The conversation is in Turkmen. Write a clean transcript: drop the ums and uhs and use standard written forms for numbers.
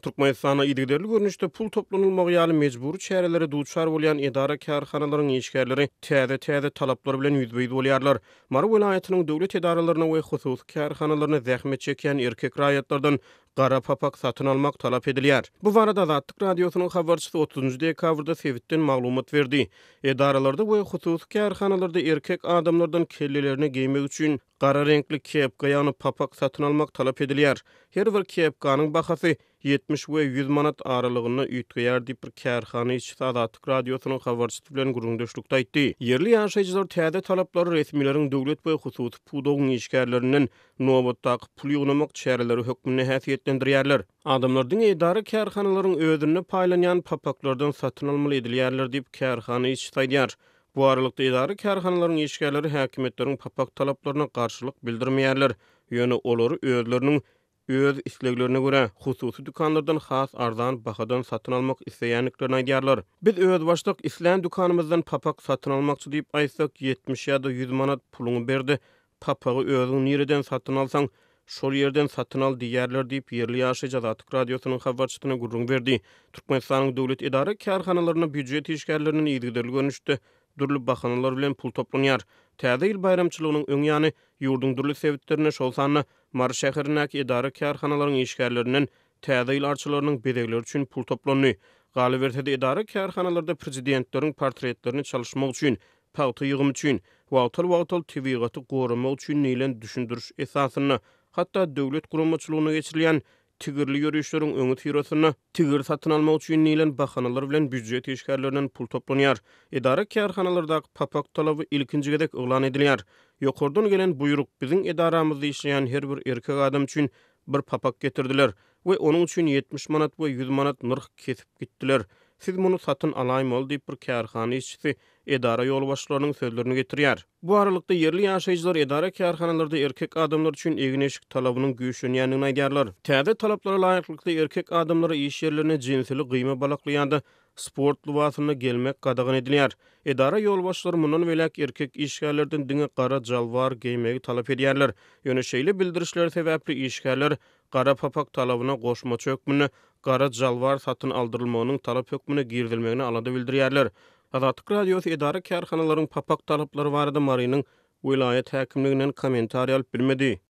Türkmenistana ýigderli görnüşde pul toplanylmagy ýaly mejburi çärelere duçar bolýan edara kärhanalaryň işgärleri täze talaplar bilen ýüzbeýdi bolýarlar. Mara welaýatynyň döwlet edaralaryna we hususy kärhanalaryna zähmet çekýän erkek raýatlardan gara papak satyn almak talap edilýär. Bu barada Azatlyk radiosynyň habarçysy 30 dekabrda Sewitden maglumat berdi. Edaralarda we hususy kärhanalarda erkek adamlardan kellelerini giýmek üçin gara renkli kepka ýany papak satyn almak talap edilýär. Her bir kepkanyň bahasy 70 we 100 manat aralygyny üýtgeýär diýip bir kärhana işçisi Azatlyk radiosynyň habarçysy bilen gurulmuşlukda aýtdy. Yerli ýaşaýjylar täze talaplary resmileriň döwlet we hususy pudogyň işgärlerinden nowatdaky pul ýygnamak çäreleri hökmüne häsiýetlendirýärler. Adamlardyň edara kärhanalaryň özüne paýlanýan papaklardan satyn almaly edilýärler diýip kärhana işçisi aýdýar. Bu aralykda edara kärhanalaryň işgärleri häkimetleriň papak talaplaryna garşylyk bildirmeýärler. Ýöne olary özleriniň öz isleglerine göre hususy dükanlardan has arzan bahadan satın almak isteýänliklerini aýdýarlar. Biz öz başlyk islen dükanymyzdan papak satyn almakçy diýip aýtsak 70 ýa-da 100 manat puluny berdi. Papagy özüň nireden satyn alsaň şol ýerden satyn al diýerler diýip yerli ýaşaýjy Azatlyk radiosynyň habarçysyna gurrun berdi. Türkmenistanyň döwlet edara kärhanalaryna büdjet işgärlerinin ýygderli görnüşde dürli bahanalar bilen pul toplanýar. Täze ýyl bayramçylygynyň öň ýany ýurdun dürli sebitlerine şol sanly Mar şäherindäki edara kärhanalaryň işgärlerinden täze ýyl arçylarynyň bedegleri üçin pul toplandy. Galy berse edara kärhanalarda prezidentleriň portretlerini çalışmak üçin, paýta ýygym üçin, wagtal tebigaty goramak üçin nilen düşündiriş esasyny, hatda döwlet gurulmaçylygyna geçirilýän tigirli ýörüşleriň öňü tirosyna tigir satyn almak üçin nilen bahanalar bilen büdjet işgärlerinden pul toplanýar. Edara kärhanalardaky papak talaby ilkinji gedek oglan edilýär. Ýokardan gelen buyruk biziň edaramyzda işleýän her bir erkek adam üçin bir papak getirdiler we onuň üçin 70 manat we 100 manat nyrh kesip gitdiler. Siz muny satyn alaýmyl diýip bir kärhana işçisi edara ýolbaşçylarynyň sözlerini getirýär. Bu aralykda yerli ýaşaýjylar edara kärhanalarda erkek adamlar üçin egneşik talabynyň güýçlenýänini aýdýarlar. Täze talaplara laýyklykda erkek adamlara iş ýerlerine jinsili gyma balaklaýanda sport libasyna gelmek gadagyn edilýär. Edara ýolbaşçylary mundan welek erkek işgärlerden diňe gara jalwar giýmegi talap edýärler. Ýöne şeýle bildirişler sebäpli işgärler gara papak talabyna goşmaçy hökmüne gara jalwar satyn aldyrylmagynyň talap hökmüne girdilmegini alada bildirýärler. Azatlyk radiosy edara kärhanalaryň papak talaplary barada Marynyň vilayet häkimliginden kommentariýa alyp bilmedi.